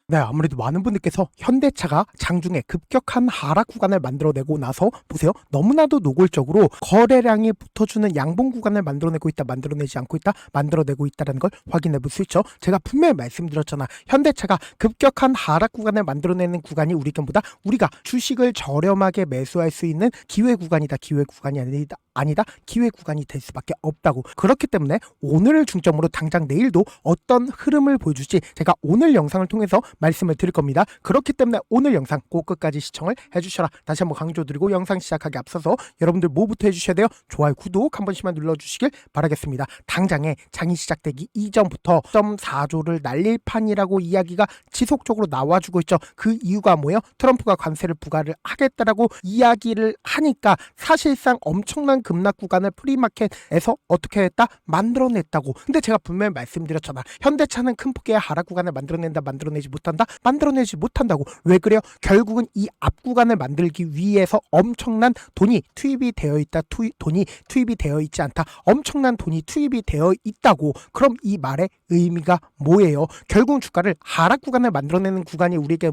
네, 아무래도 많은 분들께서 현대차가 장중에 급격한 하락 구간을 만들어내고 나서 보세요. 너무나도 노골적으로 거래량이 붙어주는 양봉 구간을 만들어내고 있다, 만들어내지 않고 있다, 만들어내고 있다는 걸 확인해 볼 수 있죠. 제가 분명히 말씀드렸잖아. 현대차가 급격한 하락 구간을 만들어내는 구간이 우리가 주식을 저렴하게 매수할 수 있는 기회 구간이다. 기회 구간이 아니다. 기회 구간이 될 수밖에 없다고. 그렇기 때문에 오늘을 중점으로 당장 내일도 어떤 흐름을 보여줄지 제가 오늘 영상을 통해서 말씀을 드릴 겁니다. 그렇기 때문에 오늘 영상 꼭 끝까지 시청을 해주셔라. 다시 한번 강조드리고 영상 시작하기 앞서서 여러분들 뭐부터 해주셔야 돼요? 좋아요, 구독 한 번씩만 눌러주시길 바라겠습니다. 당장에 장이 시작되기 이전부터 1.4조를 날릴 판이라고 이야기가 지속적으로 나와주고 있죠. 그 이유가 뭐예요? 트럼프가 관세를 부과를 하겠다라고 이야기를 하니까 사실상 엄청난 급락 구간을 프리마켓에서 어떻게 했다? 만들어냈다고. 근데 제가 분명히 말씀드렸잖아. 현대차는 큰 폭의 하락 구간을 만들어내지 못한다고. 왜 그래요? 결국은 이 앞 구간을 만들기 위해서 엄청난 돈이 투입이 되어 있다. 돈이 투입이 되어 있지 않다. 엄청난 돈이 투입이 되어 있다고. 그럼 이 말의 의미가 뭐예요? 결국 주가를 하락 구간을 만들어내는 구간이 우리에게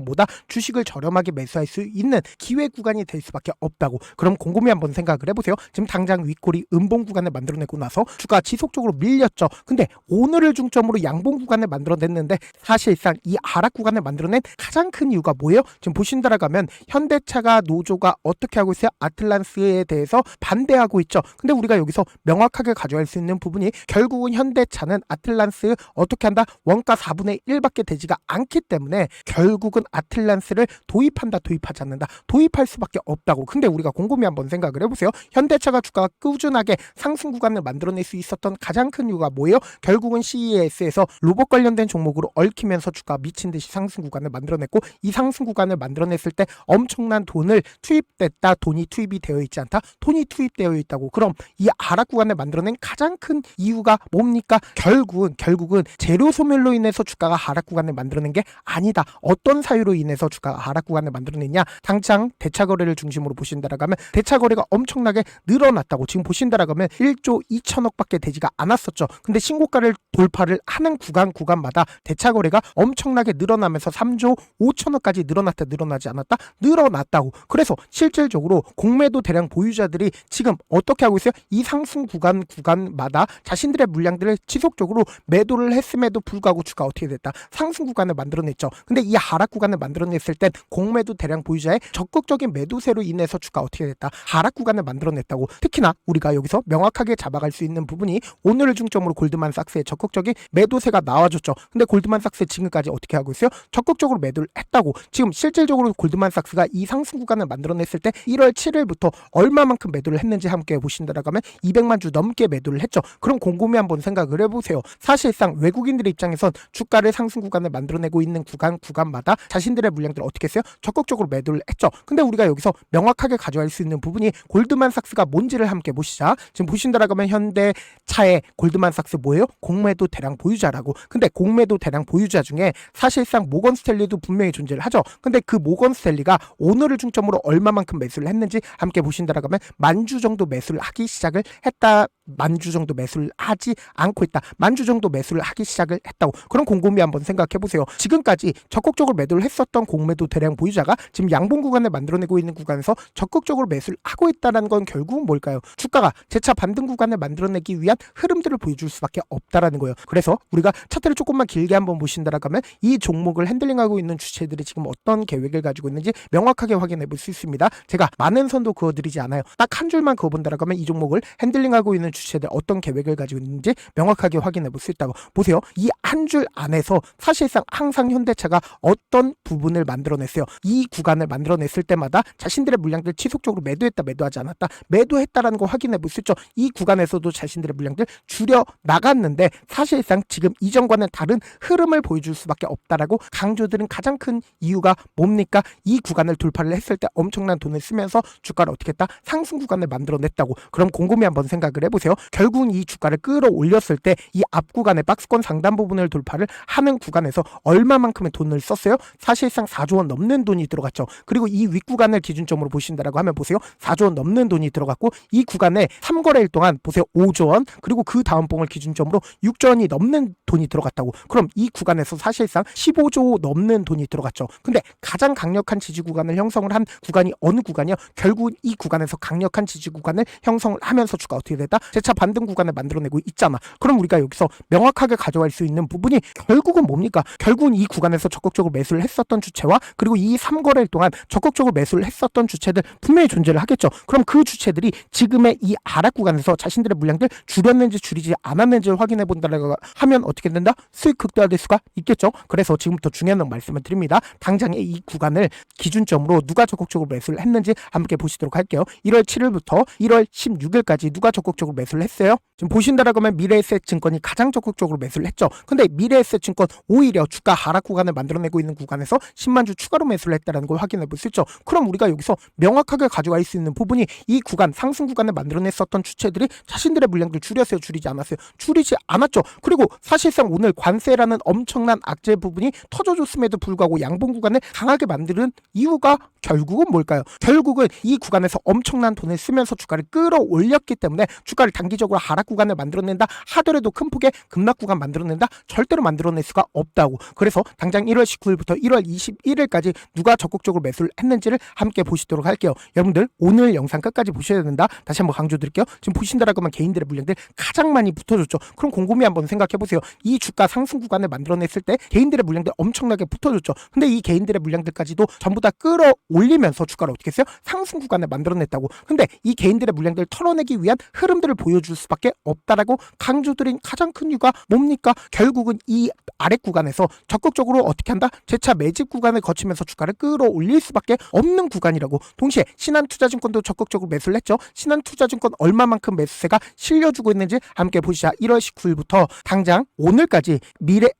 주식을 저렴하게 매수할 수 있는 기회 구간이 될 수밖에 없다고. 그럼 곰곰이 한번 생각을 해보세요. 지금 당장 윗골이 음봉 구간을 만들어내고 나서 주가 지속적으로 밀렸죠. 근데 오늘을 중점으로 양봉 구간을 만들어냈는데 사실상 이 하락 구간을 만들어낸 가장 큰 이유가 뭐예요? 지금 보신다라면 현대차가 노조가 어떻게 하고 있어요? 아틀란스에 대해서 반대하고 있죠. 근데 우리가 여기서 명확하게 가져갈 수 있는 부분이 결국은 현대차는 아틀란스 어떻게 한다? 원가 4분의 1밖에 되지가 않기 때문에 결국은 아틀란스를 도입한다, 도입하지 않는다, 도입할 수밖에 없다고. 근데 우리가 곰곰이 한번 생각을 해보세요. 현대차가 주가가 꾸준하게 상승 구간을 만들어낼 수 있었던 가장 큰 이유가 뭐예요? 결국은 CES에서 로봇 관련된 종목으로 얽히면서 주가가 미친 듯이 상승 구간을 만들어냈고, 이 상승 구간을 만들어냈을 때 엄청난 돈을 투입됐다, 돈이 투입이 되어 있지 않다, 돈이 투입되어 있다고. 그럼 이 하락 구간을 만들어낸 가장 큰 이유가 뭡니까? 결국은 재료 소멸로 인해서 주가가 하락 구간을 만들어낸 게 아니다. 어떤 사유로 인해서 주가가 하락 구간을 만들어냈냐? 당장 대차 거래를 중심으로 보신다라면 대차 거래가 엄청나게 늘어났다고. 지금 보신다라면 1조 2천억밖에 되지가 않았었죠. 근데 신고가를 돌파를 하는 구간마다 대차 거래가 엄청나게 늘어나면서 3조 5천억까지 늘어나지 않았다? 늘어났다고. 그래서 실질적으로 공매도 대량 보유자들이 지금 어떻게 하고 있어요? 이 상승 구간마다 자신들의 물량들을 지속적으로 매도를 했음에도 불구하고 주가 어떻게 됐다? 상승 구간을 만들어냈죠. 근데 이 하락 구간을 만들어냈을 땐 공매도 대량 보유자의 적극적인 매도세로 인해서 주가 어떻게 됐다? 하락 구간을 만들어냈다고. 특히나 우리가 여기서 명확하게 잡아갈 수 있는 부분이 오늘을 중점으로 골드만삭스의 적극적인 매도세가 나와줬죠. 근데 골드만삭스 지금까지 어떻게 하고 있어요? 적극적으로 매도를 했다고. 지금 실질적으로 골드만삭스가 이 상승 구간을 만들어냈을 때 1월 7일부터 얼마만큼 매도를 했는지 함께 보신다라면 200만 주 넘게 매도를 했죠. 그럼 곰곰이 한번 생각을 해보세요. 사실상 외국인들의 입장에선 주가를 상승 구간을 만들어내고 있는 구간마다 자신들의 물량들을 어떻게 했어요? 적극적으로 매도를 했죠. 근데 우리가 여기서 명확하게 가져갈 수 있는 부분이 골드만삭스가 뭔지를 함께 보시자. 지금 보신다라면 현대차의 골드만삭스 뭐예요? 공매도 대량 보유자라고. 근데 공매도 대량 보유자 중에 사실상 모건스탠리도 분명히 존재를 하죠. 근데 그 모건스탠리가 오늘을 중점으로 얼마만큼 매수를 했는지 함께 보신다라면 10,000주 정도 매수를 하기 시작을 했다. 10,000주 정도 매수를 하지 않고 있다. 10,000주 정도 매수를 하기 시작을 했다고. 그럼 곰곰이 한번 생각해 보세요. 지금까지 적극적으로 매도를 했었던 공매도 대량 보유자가 지금 양봉 구간을 만들어내고 있는 구간에서 적극적으로 매수를 하고 있다는 건 결국은 뭘까요? 주가가 재차 반등 구간을 만들어내기 위한 흐름들을 보여줄 수밖에 없다라는 거예요. 그래서 우리가 차트를 조금만 길게 한번 보신다라면 이 종목을 핸들링하고 있는 주체들이 지금 어떤 계획을 가지고 있는지 명확하게 확인해 볼 수 있습니다. 제가 많은 선도 그어드리지 않아요. 딱 한 줄만 그어본다라면 이 종목을 핸들링하고 있는 주체들 어떤 계획을 가지고 있는지 명확하게 확인해 볼 수 있다고. 보세요. 이 한 줄 안에서 사실상 항상 현대차가 어떤 부분을 만들어냈어요. 이 구간을 만들어냈을 때마다 자신들의 물량들 지속적으로 매도했다, 매도하지 않았다, 매도했다라는 거 확인해 볼 수 있죠. 이 구간에서도 자신들의 물량들 줄여 나갔는데 사실상 지금 이전과는 다른 흐름을 보여줄 수밖에 없다라고 강조드린 가장 큰 이유가 뭡니까? 이 구간을 돌파를 했을 때 엄청난 돈을 쓰면서 주가를 어떻게 했다? 상승 구간을 만들어냈다고. 그럼 곰곰이 한번 생각을 해보세요. 결국은 이 주가를 끌어올렸을 때 이 앞 구간의 박스권 상단 부분을 돌파를 하는 구간에서 얼마만큼의 돈을 썼어요? 사실상 4조 원 넘는 돈이 들어갔죠. 그리고 이 윗구간을 기준점으로 보신다라고 하면 보세요. 4조 원 넘는 돈이 들어갔고 이 구간에 3거래일 동안 보세요. 5조 원, 그리고 그 다음 봉을 기준점으로 6조 원이 넘는 돈이 들어갔다고. 그럼 이 구간에서 사실상 15조 넘는 돈이 들어갔죠. 근데 가장 강력한 지지 구간을 형성을 한 구간이 어느 구간이요? 결국 이 구간에서 강력한 지지 구간을 형성을 하면서 주가 어떻게 됐다? 재차 반등 구간을 만들어내고 있잖아. 그럼 우리가 여기서 명확하게 가져갈 수 있는 부분이 결국은 뭡니까? 결국은 이 구간에서 적극적으로 매수를 했었던 주체와 그리고 이 3거래일 동안 적극적으로 매수를 했었던 주체들 분명히 존재를 하겠죠. 그럼 그 주체들이 지금의 이 하락 구간에서 자신들의 물량들 줄였는지 줄이지 않았는지를 확인해 본다라고 하면 어떻게 된다? 수익 극대화될 수가 있겠죠. 그래서 지금부터 중요한 말씀을 드립니다. 당장에 이 구간을 기준점으로 누가 적극적으로 매수를 했는지 함께 보시도록 할게요. 1월 7일부터 1월 16일까지 누가 적극적으로 매수를 했어요? 지금 보신다라고 하면 미래에셋증권이 가장 적극적으로 매수를 했죠. 근데 미래에셋증권 오히려 주가 하락 구간을 만들어내고 있는 구간에서 10만 주 추가로 매수를 했다는 걸 확인해 볼 수 있죠. 그럼 우리가 여기서 명확하게 가져갈 수 있는 부분이 이 구간 상승 구간을 만들어냈었던 주체들이 자신들의 물량들 줄였어요, 줄이지 않았어요? 줄이지 않았죠. 그리고 사실상 오늘 관세라는 엄청난 악재 부분이 터져줬음에도 불구하고 양봉 구간을 강하게 만드는 이유가 결국은 뭘까요? 결국은 이 구간에서 엄청난 돈을 쓰면서 주가를 끌어올렸기 때문에 주가를 단기적으로 하락 구간을 만들어낸다 하더라도 큰 폭의 급락 구간 만들어낸다? 절대로 만들어낼 수가 없다고. 그래서 당장 1월 19일부터 1월 21일까지 누가 적극적으로 매수를 했는지를 함께 보시도록 할게요. 여러분들 오늘 영상 끝까지 보셔야 된다. 다시 한번 강조드릴게요. 지금 보신다라고 하면 개인들의 물량들 가장 많이 붙어줬죠. 그럼 곰곰이 한번 생각해보세요. 이 주가 상승 구간을 만들어냈을 때 개인들의 물량들 엄청나게 붙어줬죠. 근데 이 개인들의 물량들까지도 전부 다 끌어올리면서 주가를 어떻게 했어요? 상승 구간을 만들어냈다고. 근데 이 개인들의 물량들을 털어내기 위한 흐름들을 보여줄 수밖에 없다라고 강조드린 가장 큰 이유가 뭡니까? 결국은 이 아래 구간에서 적극적으로 어떻게 한다? 재차 매집 구간을 거치면서 주가를 끌어올릴 수밖에 없는 구간이라고. 동시에 신한투자증권도 적극적으로 매수를 했죠. 신한투자증권 얼마만큼 매수세가 실려주고 있는지 함께 보시자. 1월 19일부터 당장 오늘까지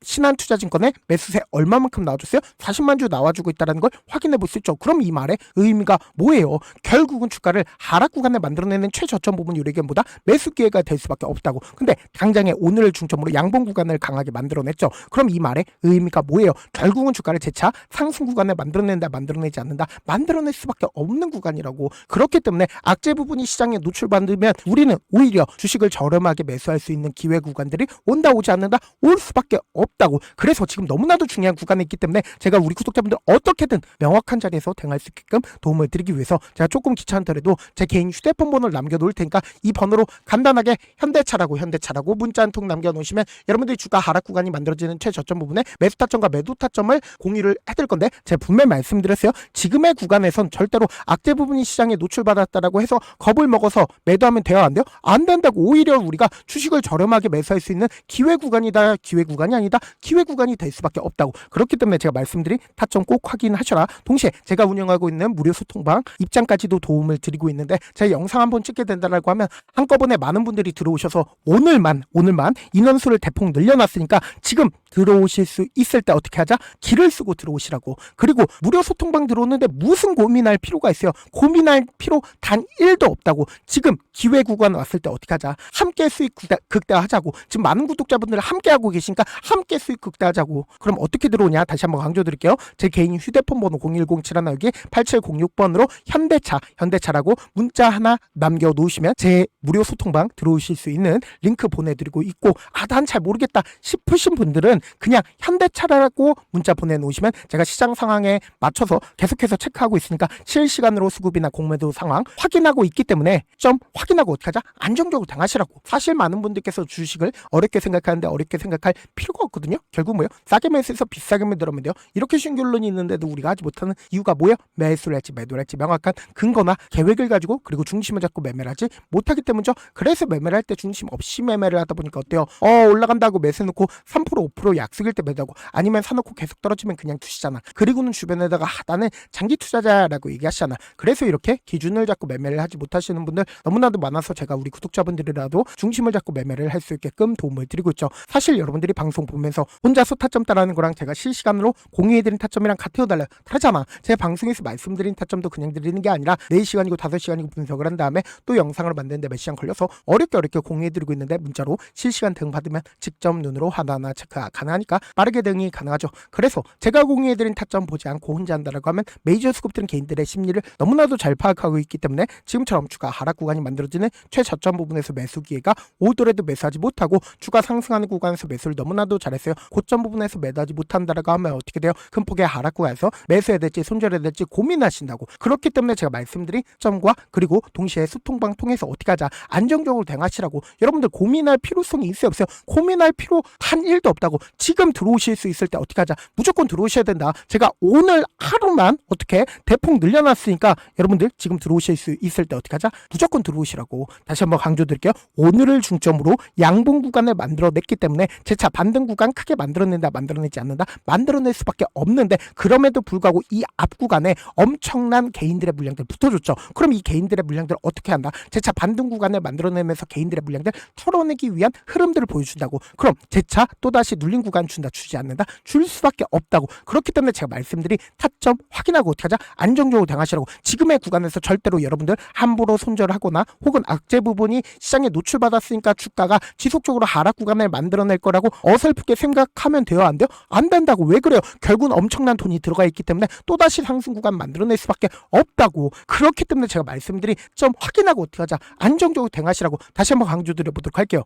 신한투자증권의 매수세 얼마만큼 나와줬어요? 40만 주 나와주고 있다는 걸 확인해 볼 수 있죠. 그럼 이 말의 의미가 뭐예요? 결국은 주가를 하락 구간을 만들어내는 최저점 부분 유리견보다 매수 기회가 될 수밖에 없다고. 근데 당장에 오늘을 중점으로 양봉 구간을 강하게 만들어냈죠. 그럼 이 말의 의미가 뭐예요? 결국은 주가를 재차 상승 구간을 만들어낸다, 만들어내지 않는다, 만들어낼 수밖에 없는 구간이라고. 그렇기 때문에 악재 부분이 시장에 노출받으면 우리는 오히려 주식을 저렴하게 매수할 수 있는 기회 구간들이 온다, 오지 않는다, 올 수밖에 없다고. 그래서 지금 너무나도 중요한 구간에 있기 때문에 제가 우리 구독자분들 어떻게든 명확한 자리에서 대응할 수 있게끔 도움을 드리기 위해서 제가 조금 귀찮더라도 제 개인 휴대폰 번호를 남겨놓을 테니까 이 번호로 간단하게 현대차라고 문자 한 통 남겨놓으시면 여러분들이 주가 하락 구간이 만들어지는 최저점 부분에 매수 타점과 매도 타점을 공유를 해드릴 건데, 제가 분명히 말씀드렸어요. 지금의 구간에선 절대로 악재 부분이 시장에 노출받았다라고 해서 겁을 먹어서 매도하면 돼요, 안 돼요? 안 된다고. 오히려 우리가 주식을 저렴하게 매수할 수 있는 기회 구간이다, 기회 구간이 아니다, 기회 구간이 될 수밖에 없다고. 그렇기 때문에 제가 말씀드린 타점 꼭 확인하셔라. 동시에 제가 운영하고 있는 무료 소통방 입장까지도 도움을 드리고 있는데, 제가 영상 한번 찍게 된다라고 하면 한꺼번에 많은 분들이 들어오셔서 오늘만 인원수를 대폭 늘려놨으니까 지금 들어오실 수 있을 때 어떻게 하자? 길을 쓰고 들어오시라고. 그리고 무료 소통방 들어오는데 무슨 고민할 필요가 있어요? 고민할 필요 단 1도 없다고. 지금 기회 구간 왔을 때 어떻게 하자? 함께 수익 극대화하자고. 지금 많은 구독자분들 함께 하고 계시니까 함께 수익 극대화하자고. 그럼 어떻게 들어오냐? 다시 한번 강조드릴게요. 제 개인 휴대폰 번호 010-719-8706번으로 현대차라고 문자 하나 남겨놓으시면 제 무료 소통방 들어오실 수 있는 링크 보내드리고 있고, 난 잘 모르겠다 싶으신 분들은 그냥 현대차라고 문자 보내놓으시면 제가 시장 상황에 맞춰서 계속해서 체크하고 있으니까 실시간으로 수급이나 공매도 상황 확인하고 있기 때문에 좀 확인하고 어떻게 하자? 안정적으로 당하시라고. 사실 많은 분들께서 주식을 어렵게 생각하는데 어렵게 생각할 필요가 없거든요. 결국 뭐예요? 싸게 매수해서 비싸게 매도하면 돼요. 이렇게 쉬운 결론이 있는데도 우리가 하지 못하는 이유가 뭐예요? 매수를 할지 매도를 할지 명확한 근거나 계획을 가지고, 그리고 중심을 잡고 매매를 하지 못하기 때문이죠. 그래서 매매를 할 때 중심 없이 매매를 하다 보니까 어때요? 올라간다고 매수해놓고 3% 5% 약속일 때 매도하고, 아니면 사놓고 계속 떨어지면 그냥 투시잖아. 그리고는 주변에다가 나는 장기 투자자라고 얘기하시잖아. 그래서 이렇게 기준을 잡고 매매를 하지 못하시는 분들 너무나도 많아서 제가 우리 구독자분들이라도 중심을 잡고 매매를 할 수 있게끔 도움을 드리고 있죠. 사실 여러분들이 방송 보면서 혼자서 타점 따라하는 거랑 제가 실시간으로 공유해드린 타점이랑 같아요, 달라요? 다르잖아. 제 방송에서 말씀드린 타점도 그냥 드리는 게 아니라 4시간이고 5시간이고 분석을 한 다음에 또 영상을 만드는데 몇 시간 걸려서 어렵게 공유해드리고 있는데, 문자로 실시간 대응 받으면 직접 눈으로 하나하나 체크가 가능하니까 빠르게 대응이 가능하죠. 그래서 제가 공유해드린 타점 보지 않고 혼자 한다라고 하면 메이저 수급들은 개인들의 심리를 너무나도 잘 파악하고 있기 때문에 지금처럼 주가 하락 구간이 만들어지는 최저점 부분에서 매수 기회가 오더라도 매수하지 못하고 주가 상승하는 구간에서 매수를 너무나도 잘했어요. 고점 부분에서 매도하지 못한다라고 하면 어떻게 돼요? 큰 폭의 하락 구간에서 매수해야 될지 손절해야 될지 고민하신다고. 그렇기 때문에 제가 말씀드린 점과 그리고 동시에 수통방 통해서 어떻게 하자 안정적으로 대응하시라고. 여러분들 고민할 필요성이 있어요 없어요? 고민할 필요 한 1도 없다고. 지금 들어오실 수 있을 때 어떻게 하자, 무조건 들어오셔야 된다. 제가 오늘 하루만 어떻게 대폭 늘려놨으니까 여러분들 지금 들어오실 수 있을 때 어떻게 하자, 무조건 들어오시라고. 다시 한번 강조드릴게요. 오늘을 중점으로 양봉 구간을 만들어냈기 때문에 제 차 반등 구간 크게 만들어낸다 만들어내지 않는다, 만들어낼 수밖에 없는데 그럼에도 불구하고 이 앞 구간에 엄청난 개인들의 물량들 붙어줬죠. 그럼 이 개인들의 물량들 어떻게 한다? 제 차 반등 구간을 만들어내면서 개인들의 물량들 털어내기 위한 흐름들을 보여준다고. 그럼 제 차 또다시 눌린 구간 준다 주지 않는다? 줄 수밖에 없다고. 그렇기 때문에 제가 말씀드린 타점 확인하고 어떻게 하자, 안정적으로 대응하시라고. 지금의 구간에서 절대로 여러분들 함부로 손절하거나 혹은 악재 부분이 시장에 노출받았으니까 주가가 지속적으로 하락 구간을 만들어낼 거라고 어설프게 생각하면 돼요 안 돼요? 안 된다고. 왜 그래요? 결국은 엄청난 돈이 들어가 있기 때문에 또다시 상승 구간 만들어낼 수밖에 없다고. 그렇기 때문에 제가 말씀드린 점 확인하고 어떻게 하자, 안정적으로 대응하시라고 다시 한번 강조드려 보도록 할게요.